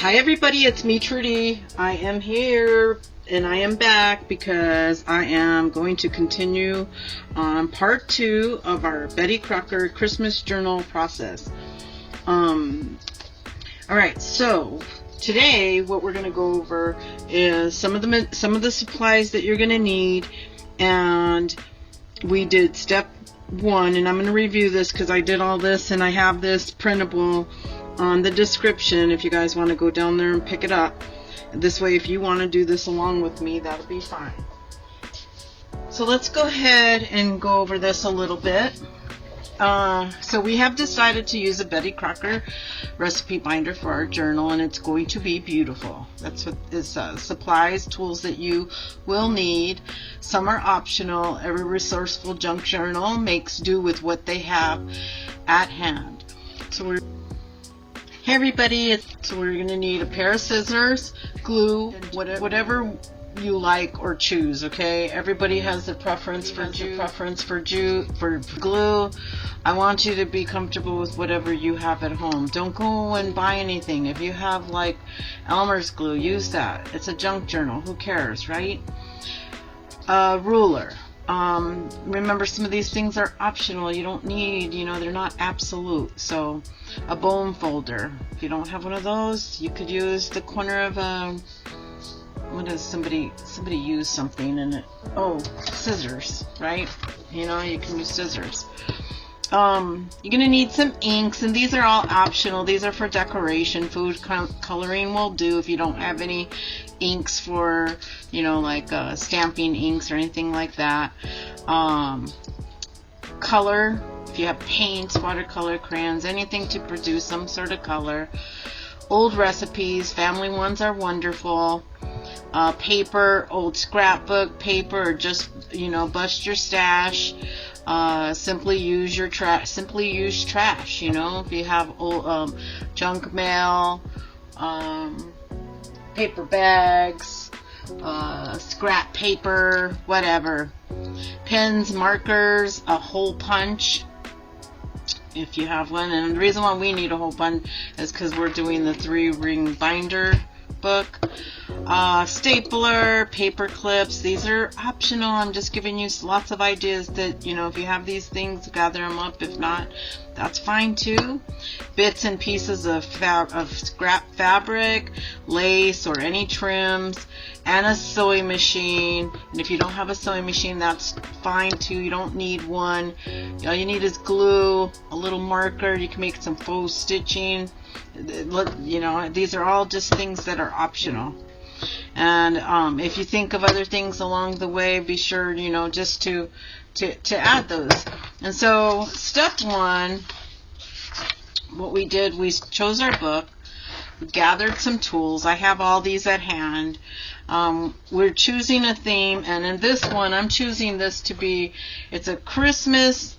Hi everybody, it's me Trudy. I am here and I am back because I am going to continue on part 2 of our Betty Crocker Christmas journal process. Alright, so today what we're going to go over is some of the supplies that you're going to need, and we did step 1, and I'm going to review this because I did all this and I have this printable on the description if you guys want to go down there and pick it up. This way, if you want to do this along with me, that'll be fine. So let's go ahead and go over this a little bit. So we have decided to use a Betty Crocker recipe binder for our journal, and it's going to be beautiful. That's what this says. Supplies, tools that you will need. Some are optional. Every resourceful junk journal makes do with what they have at hand. Hey everybody, so we're going to need a pair of scissors, glue, whatever you like or choose, okay? Everybody has a preference for glue. I want you to be comfortable with whatever you have at home. Don't go and buy anything. If you have like Elmer's glue, use that. It's a junk journal. Who cares, right? Ruler. Remember, some of these things are optional. You don't need, they're not absolute. So a bone folder. If you don't have one of those, you could use the corner of a, what does somebody use something in it? Oh, scissors, right? You can use scissors. You're gonna need some inks, and these are all optional. These are for decoration. Food coloring will do if you don't have any inks for, like stamping inks or anything like that. Color, if you have paints, watercolor, crayons, anything to produce some sort of color. Old recipes, family ones are wonderful. Paper, old scrapbook paper, or just bust your stash. Simply use trash. If you have old junk mail, paper bags, scrap paper, whatever. Pens, markers, a hole punch if you have one. And the reason why we need a hole punch is because we're doing the 3-ring binder book. Stapler, paper clips, these are optional. I'm just giving you lots of ideas that, if you have these things, gather them up. If not, that's fine too. Bits and pieces of scrap fabric, lace, or any trims, and a sewing machine. And if you don't have a sewing machine, that's fine too. You don't need one. All you need is glue, a little marker. You can make some faux stitching. These are all just things that are optional. And if you think of other things along the way, be sure, just to add those. And so step 1, what we did, we chose our book, we gathered some tools. I have all these at hand. We're choosing a theme, and in this one, I'm choosing this to be, it's a Christmas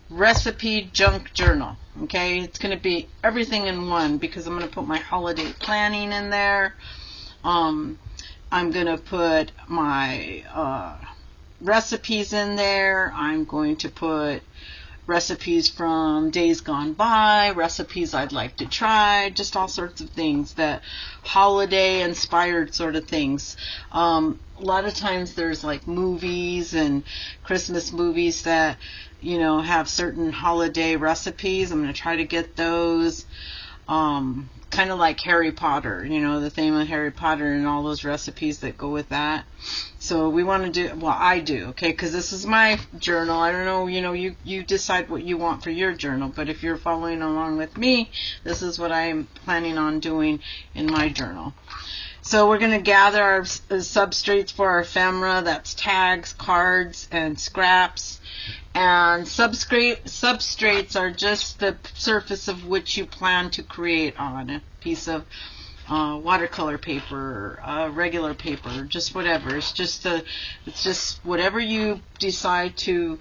recipe junk journal. Okay, it's going to be everything in one because I'm going to put my holiday planning in there. I'm going to put my recipes in there. I'm going to put recipes from days gone by, recipes I'd like to try, just all sorts of things, that holiday inspired sort of things. A lot of times there's like movies and Christmas movies that have certain holiday recipes. I'm going to try to get those. Kind of like Harry Potter, the theme of Harry Potter and all those recipes that go with that. So we want to do, well, I do, okay, because this is my journal. I don't know, you decide what you want for your journal, but if you're following along with me, this is what I'm planning on doing in my journal. So we're going to gather our substrates for our ephemera. That's tags, cards, and scraps. And substrates are just the surface of which you plan to create on a piece of watercolor paper, regular paper, just whatever. It's just whatever you decide to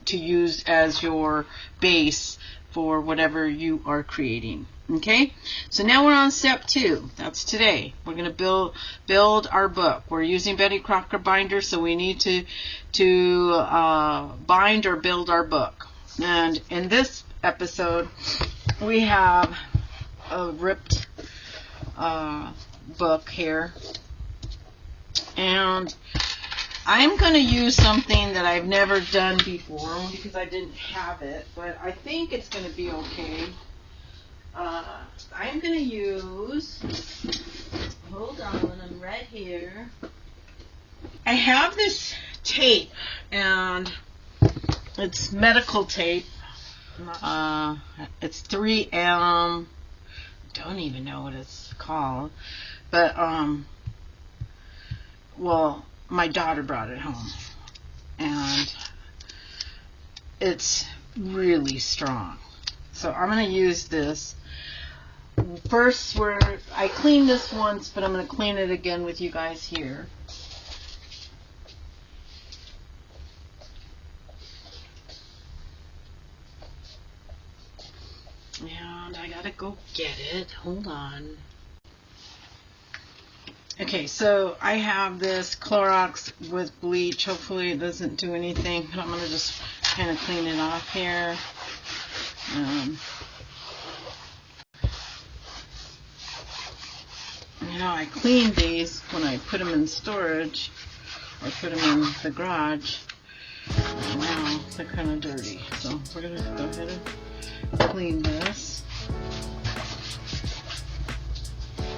use as your base for whatever you are creating. Okay, so now we're on step 2. That's today. We're going to build our book. We're using Betty Crocker binder, so we need to bind or build our book. And in this episode, we have a ripped book here. And I'm going to use something that I've never done before because I didn't have it, but I think it's going to be okay. I'm going to use, hold on, I'm right here. I have this tape, and it's medical tape. It's 3M. Don't even know what it's called, but well, my daughter brought it home, and it's really strong. So I'm going to use this. First, I cleaned this once, but I'm going to clean it again with you guys here. And I gotta go get it. Hold on. Okay, so I have this Clorox with bleach. Hopefully it doesn't do anything, but I'm going to just kind of clean it off here. You know, I cleaned these when I put them in storage or put them in the garage. And now they're kind of dirty. So we're going to go ahead and clean this.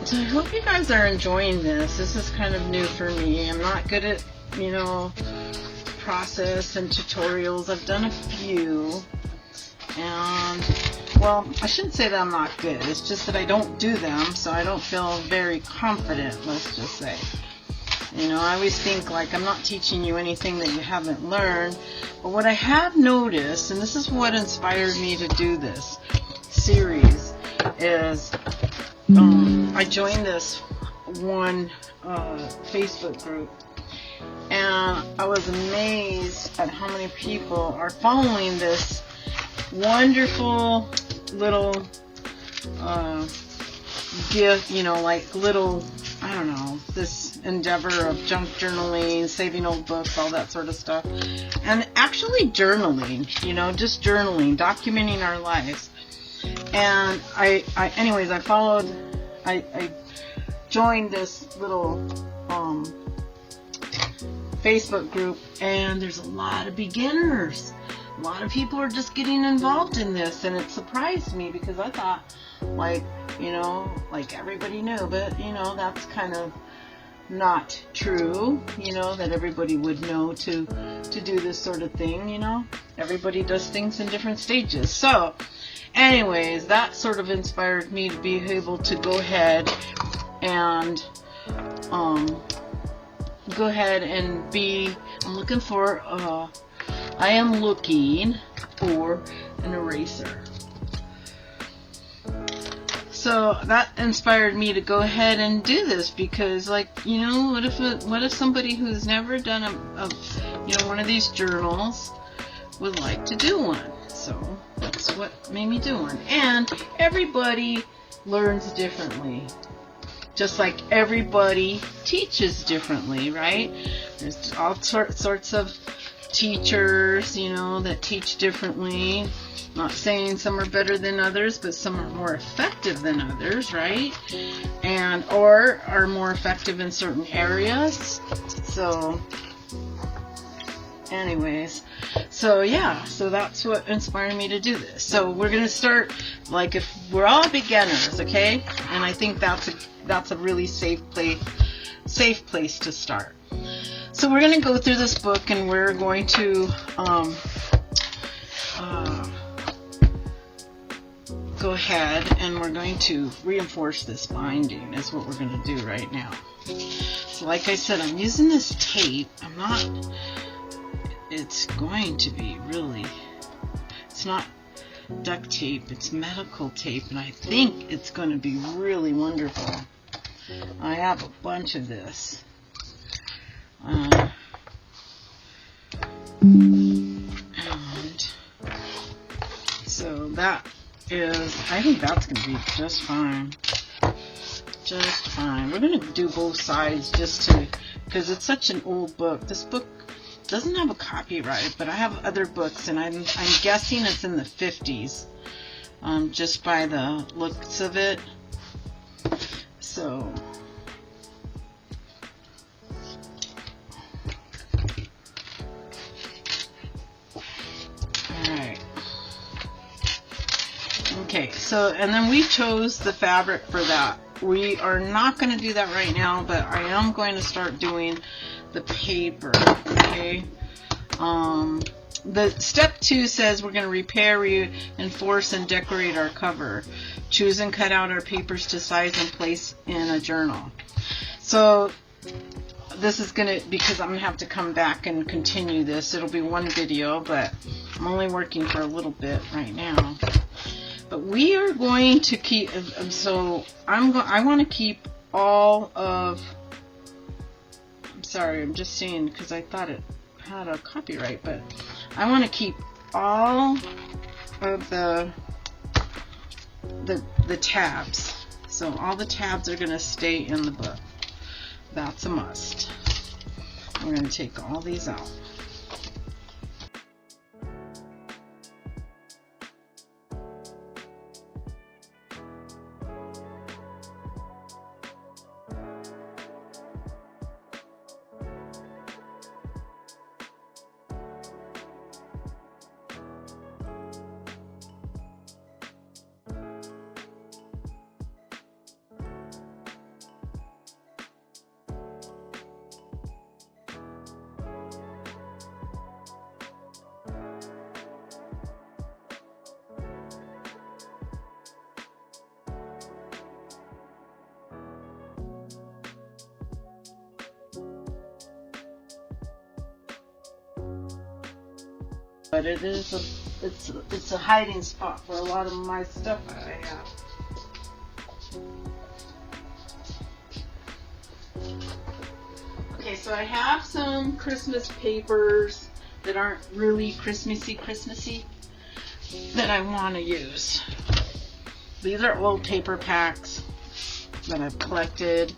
So I hope you guys are enjoying this. This is kind of new for me. I'm not good at, you know, process and tutorials. I've done a few. And, well, I shouldn't say that I'm not good. It's just that I don't do them, so I don't feel very confident, let's just say. You know, I always think like I'm not teaching you anything that you haven't learned. But what I have noticed, and this is what inspired me to do this series, is I joined this one Facebook group, and I was amazed at how many people are following this wonderful little gift, you know, like little, I don't know, this endeavor of junk journaling, saving old books, all that sort of stuff, and actually journaling, you know, just journaling, documenting our lives. And anyways, I joined this little Facebook group, and there's a lot of beginners. A lot of people are just getting involved in this, and it surprised me because I thought, like, you know, like everybody knew, but, you know, that's kind of not true, you know, that everybody would know to do this sort of thing, you know. Everybody does things in different stages. So, anyways, that sort of inspired me to be able to go ahead and I am looking for an eraser. So that inspired me to go ahead and do this because, like, you know, what if somebody who's never done one of these journals would like to do one? So that's what made me do one. And everybody learns differently. Just like everybody teaches differently, right? There's all sorts of teachers, you know, that teach differently. Not saying some are better than others, but some are more effective than others, right? Or are more effective in certain areas. So, anyways, so yeah, so that's what inspired me to do this. So we're gonna start, like, if we're all beginners, okay? And I think that's a really safe place to start. So we're gonna go through this book, and we're going to go ahead and we're going to reinforce this binding. Is what we're going to do right now. So like I said, I'm using this tape. It's going to be really, it's not duct tape, it's medical tape, and I think it's going to be really wonderful. I have a bunch of this. And so that is, I think that's going to be just fine. Just fine. We're going to do both sides because it's such an old book. This book doesn't have a copyright, but I have other books, and I'm guessing it's in the 50s. just by the looks of it. So alright. Okay, so and then we chose the fabric for that. We are not going to do that right now, but I am going to start doing the paper. Okay. The step 2 says we're going to repair, reinforce, and decorate our cover. Choose and cut out our papers to size and place in a journal. So this is going to, because I'm going to have to come back and continue this. It'll be one video, but I'm only working for a little bit right now. But we are going to keep, so I want to keep all of, I'm sorry, I'm just seeing because I thought it had a copyright, but I want to keep all of the tabs. So all the tabs are going to stay in the book. That's a must. We're going to take all these out. But it is it's a hiding spot for a lot of my stuff that I have. Okay, so I have some Christmas papers that aren't really Christmassy that I want to use. These are old paper packs that I've collected.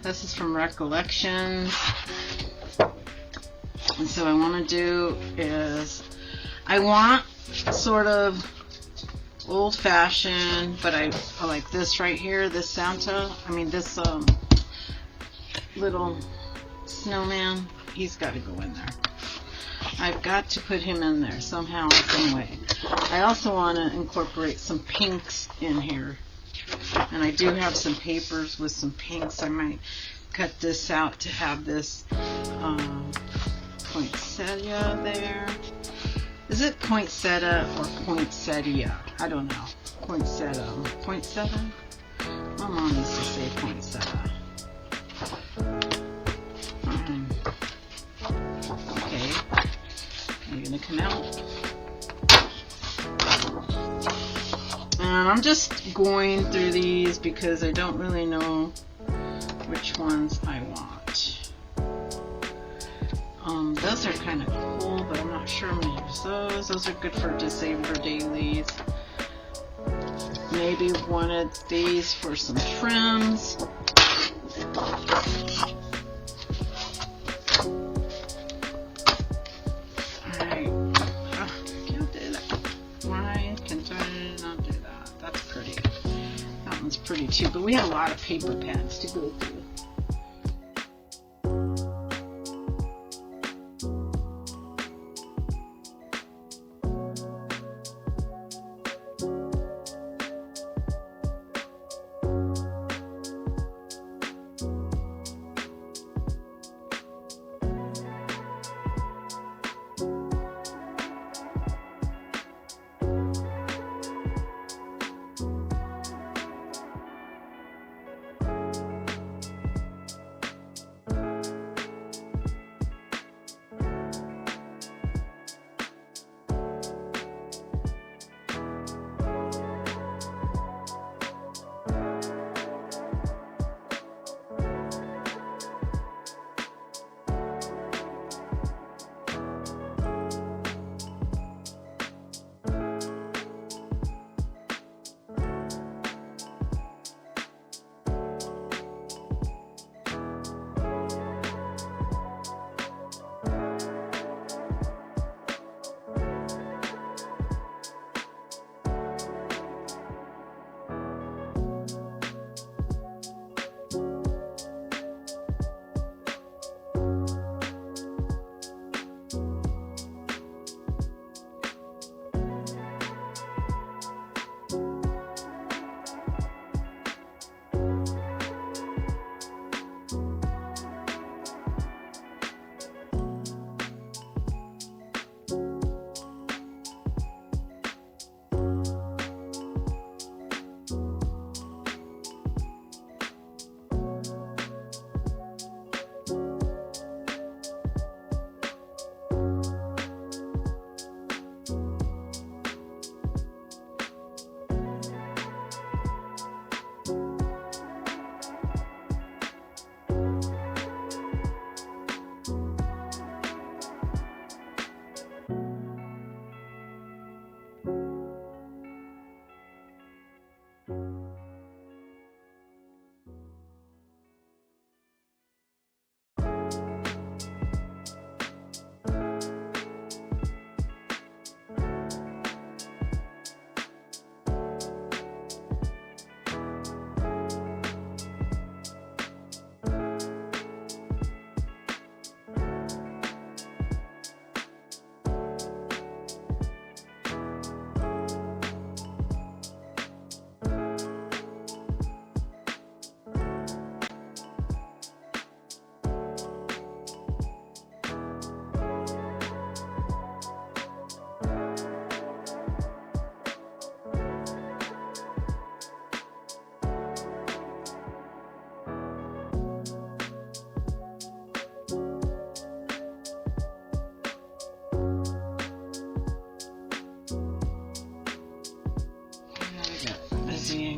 This is from Recollections. And so what I want to do is, I want sort of old-fashioned, but I like this right here, this Santa, this little snowman, he's got to go in there. I've got to put him in there somehow, some way. I also want to incorporate some pinks in here. And I do have some papers with some pinks. I might cut this out to have this poinsettia there. Is it poinsettia or poinsettia? I don't know. Poinsettia. Poinsettia? My mom used to say poinsettia. Okay. I'm gonna come out. And I'm just going through these because I don't really know which ones I want. Those are kind of cool, but I'm not sure I'm going to use those. Those are good for December dailies. Maybe one of these for some trims. Alright. Can't do that. Why can I not do that? That's pretty. That one's pretty too, but we have a lot of paper pads to go through.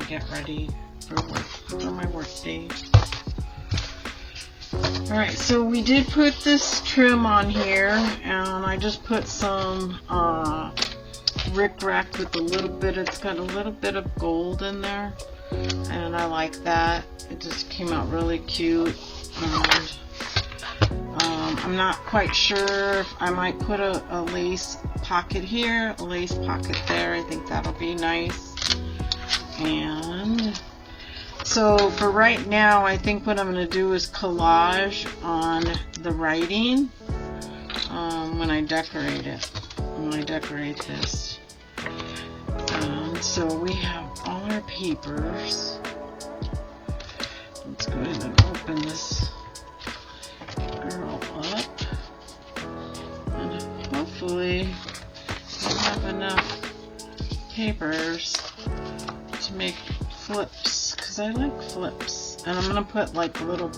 and get ready for work, for my work day. Alright, so we did put this trim on here, and I just put some rickrack with a little bit, it's got a little bit of gold in there, and I like that. It just came out really cute. And I'm not quite sure if I might put a lace pocket here, a lace pocket there. I think that'll be nice. And so for right now, I think what I'm going to do is collage on the writing when I decorate it, when I decorate this. And so we have all our papers. Let's go ahead and open this girl up. And hopefully we'll have enough papers to make flips, because I like flips. And I'm going to put like little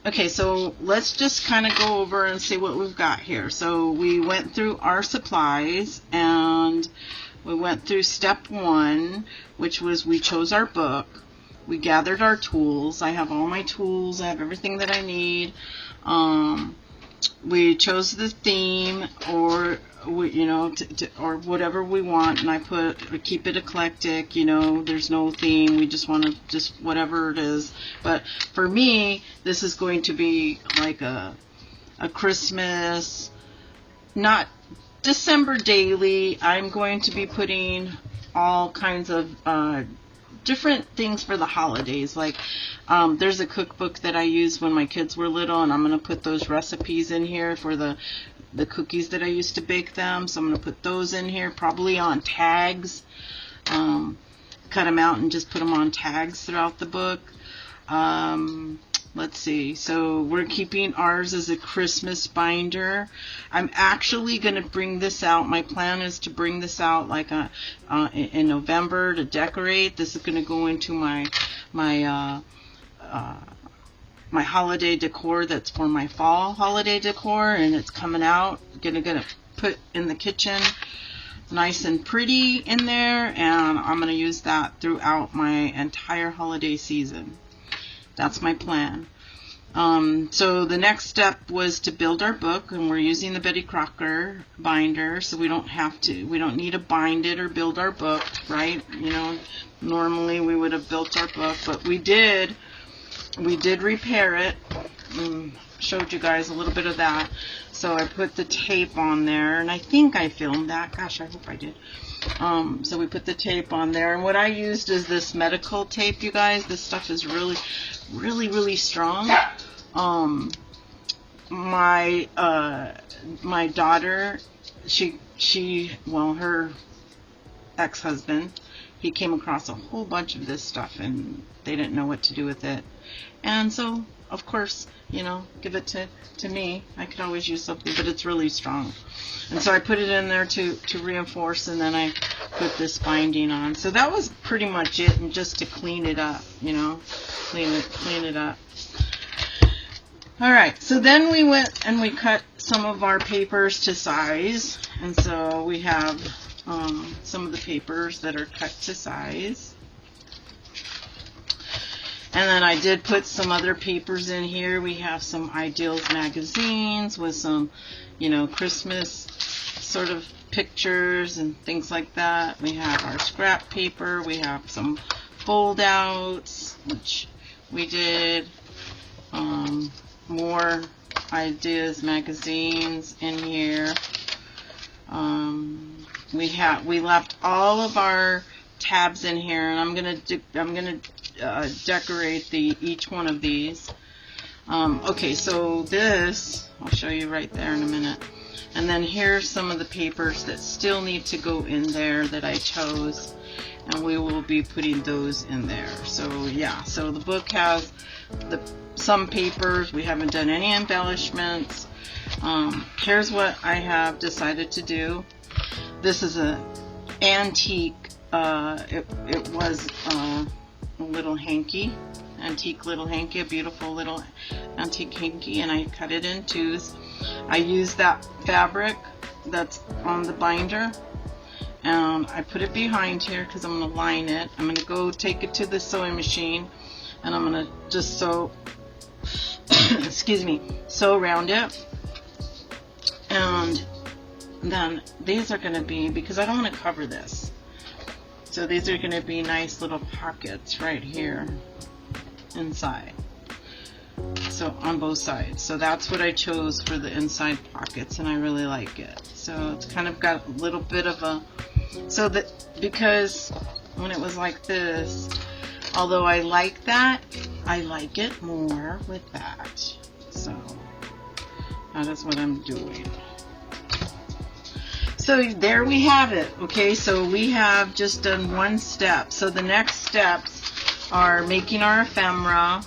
Okay, so let's just kind of go over and see what we've got here. So we went through our supplies, and we went through step 1, which was we chose our book. We gathered our tools. I have all my tools. I have everything that I need. We chose the theme, or or whatever we want, and I keep it eclectic. There's no theme. We just want to just whatever it is. But for me, this is going to be like a Christmas, not December daily. I'm going to be putting all kinds of different things for the holidays. Like there's a cookbook that I used when my kids were little, and I'm going to put those recipes in here for the cookies that I used to bake them. So I'm going to put those in here, probably on tags. Cut them out and just put them on tags throughout the book. Let's see. So we're keeping ours as a Christmas binder. I'm actually going to bring this out. My plan is to bring this out like in November to decorate. This is going to go into my holiday decor. That's for my fall holiday decor, and it's coming out. Gonna put in the kitchen, nice and pretty in there, and I'm gonna use that throughout my entire holiday season. That's my plan. So the next step was to build our book, and we're using the Betty Crocker binder, so we don't need to bind it or build our book, right? Normally we would have built our book, but we did repair it. Showed you guys a little bit of that. So I put the tape on there, and I think I filmed that. Gosh, I hope I did. So we put the tape on there, and what I used is this medical tape, you guys. This stuff is really, really, really strong. My daughter, her ex-husband, he came across a whole bunch of this stuff, and they didn't know what to do with it. And so, of course, give it to me. I could always use something, but it's really strong. And so I put it in there to reinforce, and then I put this binding on. So that was pretty much it, and just to clean it up, clean it up. Alright, so then we went and we cut some of our papers to size. And so we have some of the papers that are cut to size. And then I did put some other papers in here. We have some Ideals magazines with some, you know, Christmas sort of pictures and things like that. We have our scrap paper. We have some fold outs, which we did. More Ideas magazines in here. We left all of our tabs in here, and I'm gonna decorate each one of these. Okay, so this I'll show you right there in a minute. And then here's some of the papers that still need to go in there that I chose, and we will be putting those in there. So yeah, so the book has some papers. We haven't done any embellishments. Here's what I have decided to do. This is an antique. It was a little hanky, antique little hanky, a beautiful little antique hanky, and I cut it in twos. I used that fabric that's on the binder, and I put it behind here because I'm going to line it. I'm going to go take it to the sewing machine, and I'm going to just sew, excuse me, sew around it. And then these are going to be, because I don't want to cover this, so these are going to be nice little pockets right here inside, so on both sides. So that's what I chose for the inside pockets, and I really like it. So it's kind of got a little bit of a, so that, because when it was like this, although I like that, I like it more with that. So that is what I'm doing. So there we have it. Okay, so we have just done one step. So the next steps are making our ephemera,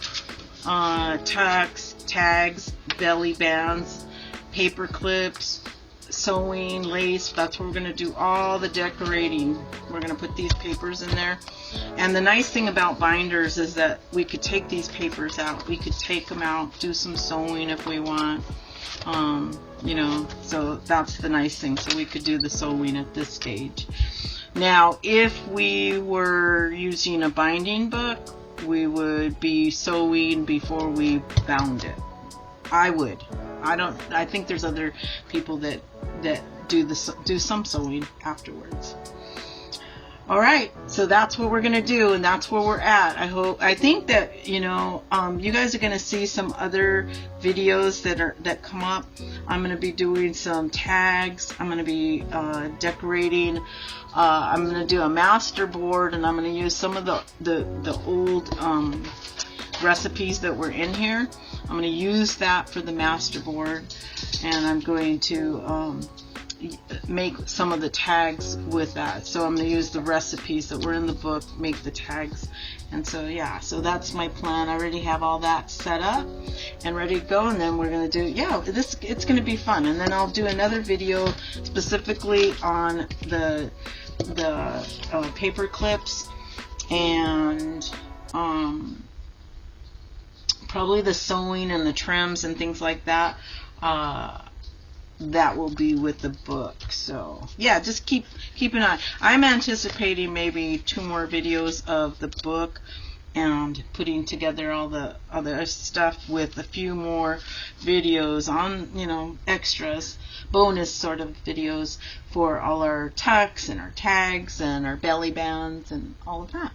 tucks, tags, belly bands, paper clips, sewing, lace. That's where we're going to do all the decorating. We're going to put these papers in there. And the nice thing about binders is that we could take these papers out. We could take them out, do some sewing if we want. You know, so that's the nice thing. So we could do the sewing at this stage. Now, if we were using a binding book, we would be sewing before we bound it. I would. I think there's other people that do some sewing afterwards. All right, so that's what we're gonna do, and that's where we're at. I think that, you know, you guys are gonna see some other videos that come up. I'm gonna be doing some tags. I'm gonna be decorating. I'm gonna do a master board, and I'm gonna use some of the old recipes that were in here. I'm gonna use that for the master board, and I'm going to make some of the tags with that. So I'm going to use the recipes that were in the book, make the tags. And so yeah, so that's my plan. I already have all that set up and ready to go, and then we're going to do, yeah, it's going to be fun. And then I'll do another video specifically on the paper clips, and probably the sewing and the trims and things like that. That will be with the book. So yeah, just keep an eye. I'm anticipating maybe 2 more videos of the book and putting together all the other stuff with a few more videos on, you know, extras, bonus sort of videos for all our tucks and our tags and our belly bands and all of that.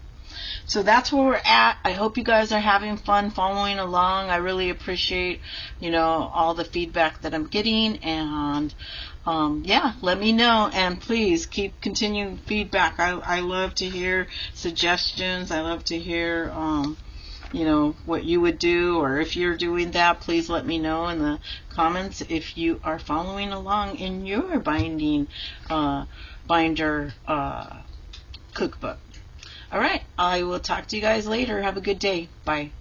So that's where we're at. I hope you guys are having fun following along. I really appreciate, you know, all the feedback that I'm getting, and yeah, let me know, and please keep continuing feedback. I love to hear suggestions. I love to hear you know, what you would do, or if you're doing that, please let me know in the comments if you are following along in your binder cookbook. All right, I will talk to you guys later. Have a good day. Bye.